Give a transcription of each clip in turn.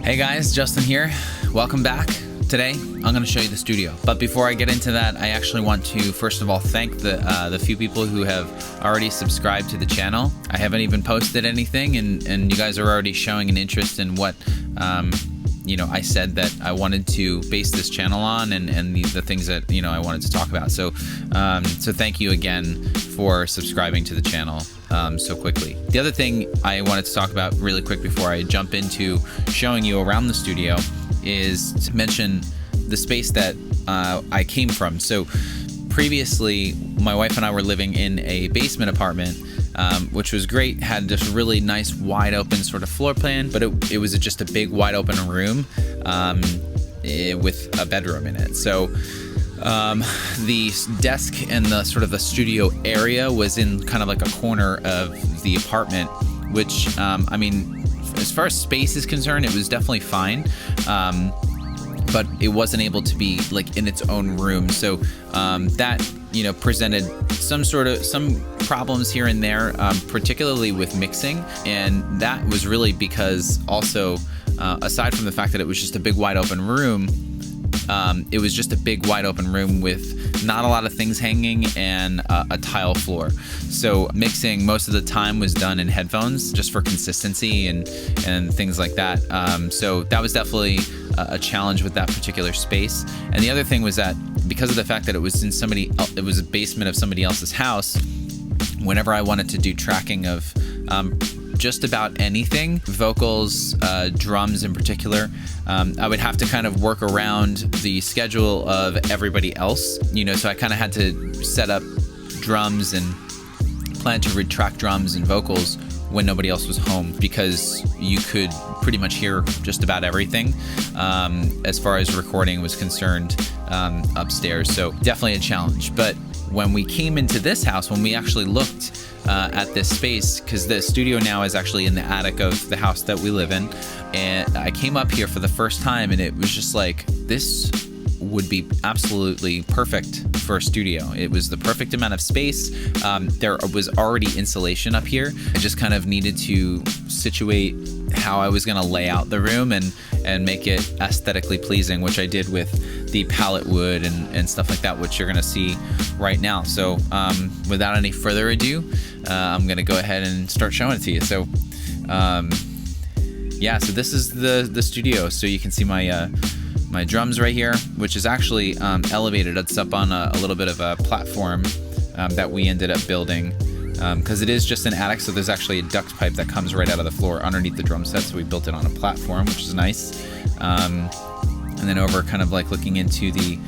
Hey guys, Justin here. Welcome back. Today, I'm going to show you the studio. But before I get into that, I actually want to, first of all, thank the few people who have already subscribed to the channel. I haven't even posted anything, and you guys are already showing an interest in what, I said that I wanted to base this channel on and the things that, I wanted to talk about. So thank you again for subscribing to the channel so quickly. The other thing I wanted to talk about really quick before I jump into showing you around the studio is to mention the space that I came from. So previously, my wife and I were living in a basement apartment, which was great, had this really nice wide open sort of floor plan, but it was just a big wide open room with a bedroom in it. So the desk and the sort of the studio area was in kind of like a corner of the apartment, which, as far as space is concerned, it was definitely fine. But it wasn't able to be like in its own room. So that, presented some problems here and there, particularly with mixing. And that was really because also, aside from the fact that it was just a big wide open room, it was just a big wide open room with not a lot of things hanging and a tile floor. So mixing most of the time was done in headphones just for consistency and things like that. So that was definitely a challenge with that particular space. And the other thing was that because of the fact that it was it was a basement of somebody else's house, whenever I wanted to do tracking of just about anything, vocals, drums in particular, I would have to kind of work around the schedule of everybody else, so I kind of had to set up drums and plan to track drums and vocals when nobody else was home, because you could pretty much hear just about everything as far as recording was concerned upstairs. So definitely a challenge. But when we came into this house, when we actually looked at this space, because the studio now is actually in the attic of the house that we live in, and I came up here for the first time, and it was just like, this would be absolutely perfect for a studio. It was the perfect amount of space. There was already insulation up here. I just kind of needed to situate how I was going to lay out the room and make it aesthetically pleasing, which I did with the palette wood and stuff like that, which you're going to see right now. So without any further ado, I'm going to go ahead and start showing it to you. So so this is the studio. So you can see my drums right here, which is actually elevated. It's up on a little bit of a platform that we ended up building, because it is just an attic, so there's actually a duct pipe that comes right out of the floor underneath the drum set, so we built it on a platform, which is nice. And then over kind of like looking into the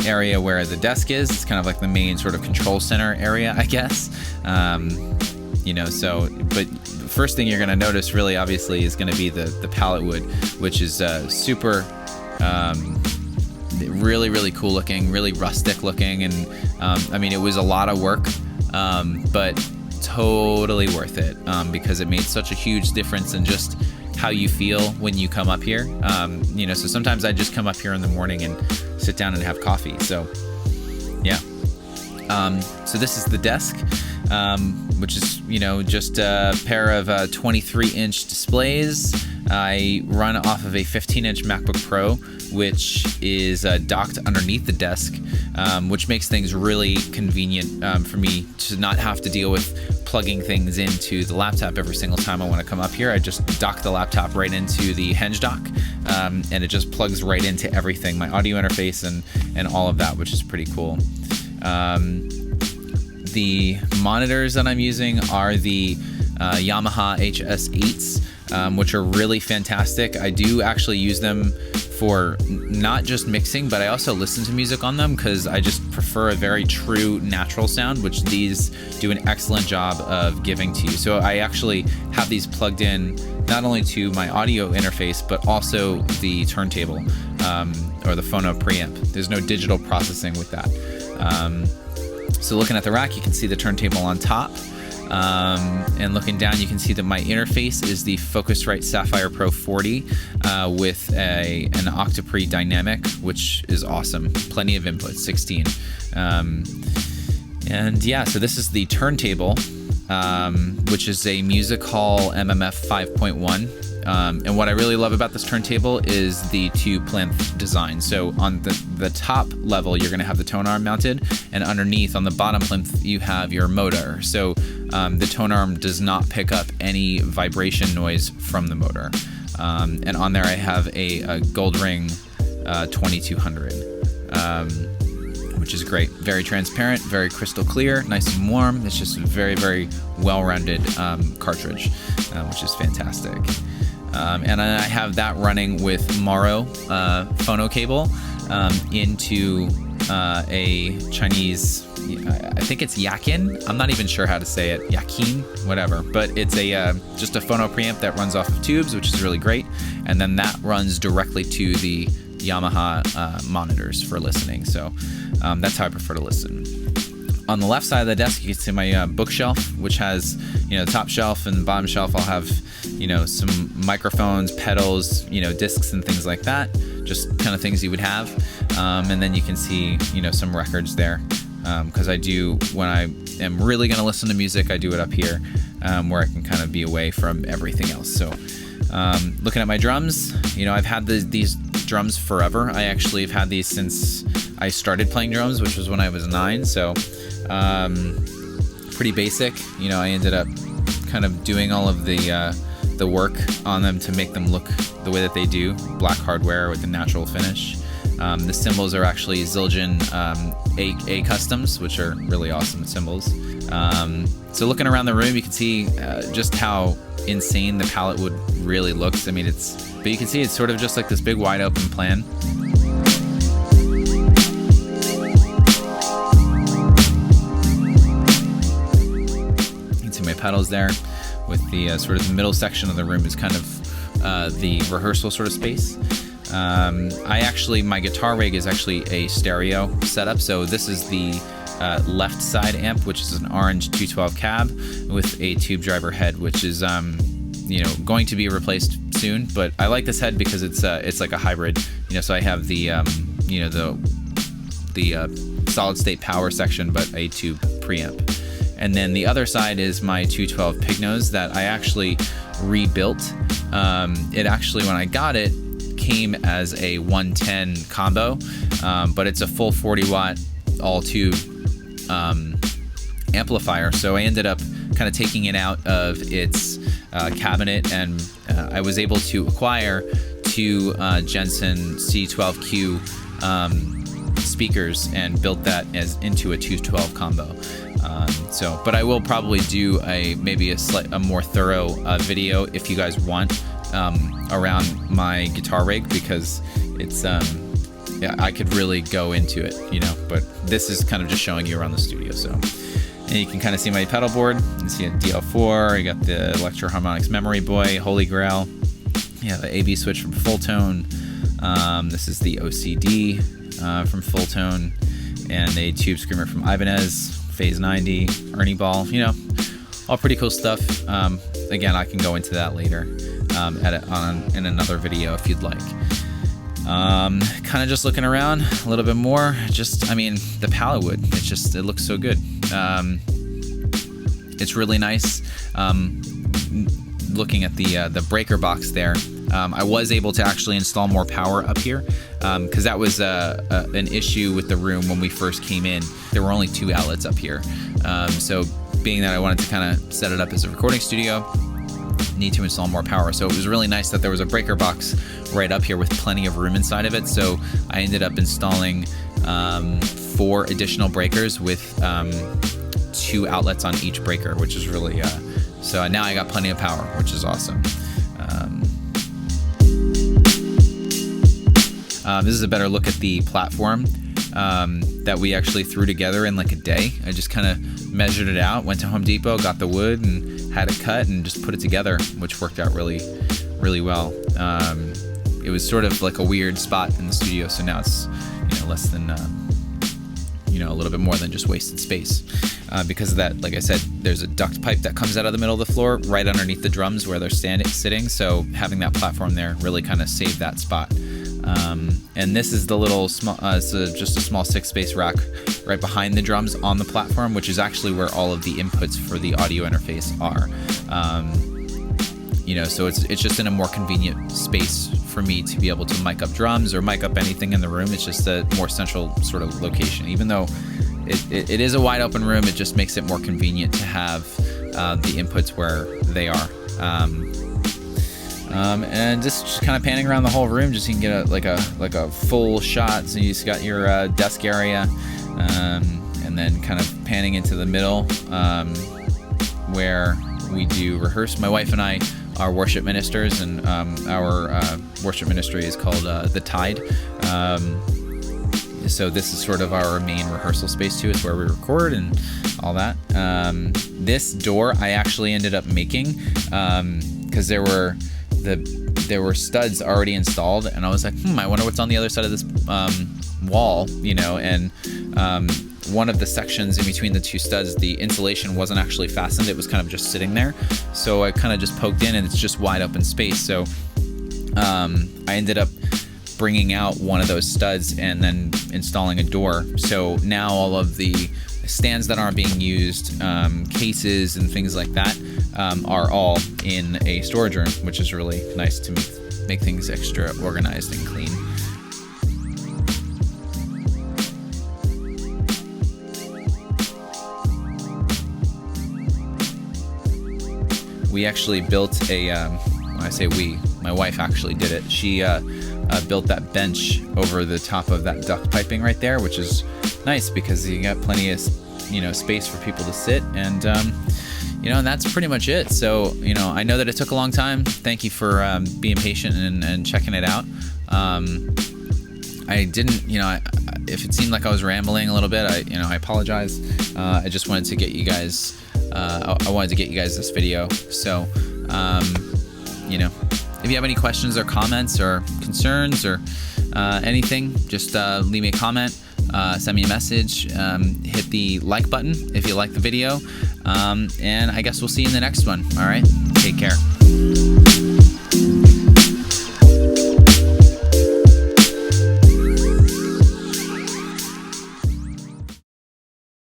area where the desk is, it's kind of like the main sort of control center area, I guess. But the first thing you're going to notice really obviously is going to be the palette wood, which is super really, really cool looking, really rustic looking. And it was a lot of work, but totally worth it, because it made such a huge difference in just how you feel when you come up here. So sometimes I just come up here in the morning and sit down and have coffee. So yeah. So this is the desk, which is, just a pair of 23-inch displays. I run off of a 15-inch MacBook Pro, which is docked underneath the desk, which makes things really convenient for me to not have to deal with plugging things into the laptop every single time I want to come up here. I just dock the laptop right into the hinge dock, and it just plugs right into everything, my audio interface and all of that, which is pretty cool. The monitors that I'm using are the Yamaha HS8s, which are really fantastic. I do actually use them for not just mixing, but I also listen to music on them because I just prefer a very true natural sound, which these do an excellent job of giving to you. So I actually have these plugged in not only to my audio interface, but also the turntable or the phono preamp. There's no digital processing with that. So looking at the rack, you can see the turntable on top. And looking down, you can see that my interface is the Focusrite Sapphire Pro 40 with an Octapre dynamic, which is awesome. Plenty of input, 16. And yeah, so this is the turntable. which is a Music Hall MMF 5.1. And what I really love about this turntable is the two plinth design. So on the top level, you're going to have the tone arm mounted, and underneath on the bottom plinth, you have your motor. So the tone arm does not pick up any vibration noise from the motor. And on there, I have a Goldring 2200, which is great. Very transparent, very crystal clear, nice and warm. It's just a very, very well-rounded cartridge, which is fantastic. And I have that running with Morrow phono cable into a Chinese, I think it's Yakin. I'm not even sure how to say it. Yakin, whatever. But it's a just a phono preamp that runs off of tubes, which is really great. And then that runs directly to the Yamaha monitors for listening. So that's how I prefer to listen. On the left side of the desk, you can see my bookshelf, which has, the top shelf and bottom shelf. I'll have, some microphones, pedals, discs and things like that. Just kind of things you would have. And then you can see, some records there. Because I do, when I am really going to listen to music, I do it up here, where I can kind of be away from everything else. So looking at my drums, I've had these drums forever. I actually have had these since I started playing drums, which was when I was 9. So pretty basic. I ended up kind of doing all of the work on them to make them look the way that they do, black hardware with a natural finish. The cymbals are actually Zildjian A customs, which are really awesome cymbals. So looking around the room, you can see just how insane the palette wood really looks. I mean, but you can see it's sort of just like this big wide open plan. You can see my pedals there with the sort of the middle section of the room is kind of the rehearsal sort of space. My guitar rig is actually a stereo setup. So this is the left side amp, which is an orange 212 cab with a tube driver head, which is, going to be replaced soon. But I like this head because it's like a hybrid, so I have the solid state power section, but a tube preamp. And then the other side is my 212 pig nose that I actually rebuilt. It actually, when I got it, came as a 110 combo, but it's a full 40 watt all tube amplifier. So I ended up kind of taking it out of its cabinet, and I was able to acquire two Jensen C12Q speakers and built that into a 212 combo. But I will probably do maybe a more thorough video if you guys want around my guitar rig, because it's I could really go into it, but this is kind of just showing you around the studio. So, and you can kind of see my pedal board. You can see a DL4. You got the Electro Harmonics Memory Boy, Holy Grail. You have the AB switch from Fulltone. This is the OCD from Fulltone, and a tube screamer from Ibanez, Phase 90, Ernie Ball. All pretty cool stuff. Again, I can go into that later in another video if you'd like. Kind of just looking around a little bit more. The palette wood, it looks so good. It's really nice. Looking at the breaker box there, I was able to actually install more power up here, because that was an issue with the room when we first came in. There were only 2 outlets up here. So being that I wanted to kind of set it up as a recording studio, need to install more power. So it was really nice that there was a breaker box right up here with plenty of room inside of it. So I ended up installing 4 additional breakers with 2 outlets on each breaker, which is really so now I got plenty of power, which is awesome. This is a better look at the platform that we actually threw together in like a day. I just kind of measured it out, went to Home Depot, got the wood and had it cut and just put it together, which worked out really, really well. It was sort of like a weird spot in the studio, so now it's less than a little bit more than just wasted space. Because of that, like I said, there's a duct pipe that comes out of the middle of the floor right underneath the drums where they're sitting. So having that platform there really kind of saved that spot. And this is the little small, it's just a small 6-space rack right behind the drums on the platform, which is actually where all of the inputs for the audio interface are. So it's just in a more convenient space for me to be able to mic up drums or mic up anything in the room. It's just a more central sort of location. Even though it is a wide open room, it just makes it more convenient to have the inputs where they are. And just kind of panning around the whole room, just so you can get a full shot. So you just got your desk area, and then kind of panning into the middle, where we do rehearse. My wife and I are worship ministers, and our worship ministry is called The Tide. So this is sort of our main rehearsal space too. It's where we record and all that. This door I actually ended up making because there were studs already installed, and I was like, I wonder what's on the other side of this wall, and one of the sections in between the two studs, the insulation wasn't actually fastened. It was kind of just sitting there. So I kind of just poked in, and it's just wide open space. So I ended up bringing out one of those studs and then installing a door. So now all of the stands that aren't being used, cases and things like that, are all in a storage room, which is really nice to make things extra organized and clean. We actually built when I say we, my wife actually did it. She built that bench over the top of that duct piping right there, which is nice because you got plenty of space for people to sit, and and that's pretty much it. So I know that it took a long time. Thank you for being patient and checking it out. I didn't, if it seemed like I was rambling a little bit, I apologize. I just wanted to get you guys. I wanted to get you guys this video. So, if you have any questions or comments or concerns or anything, just leave me a comment, send me a message, hit the like button if you like the video, and I guess we'll see you in the next one. All right, take care.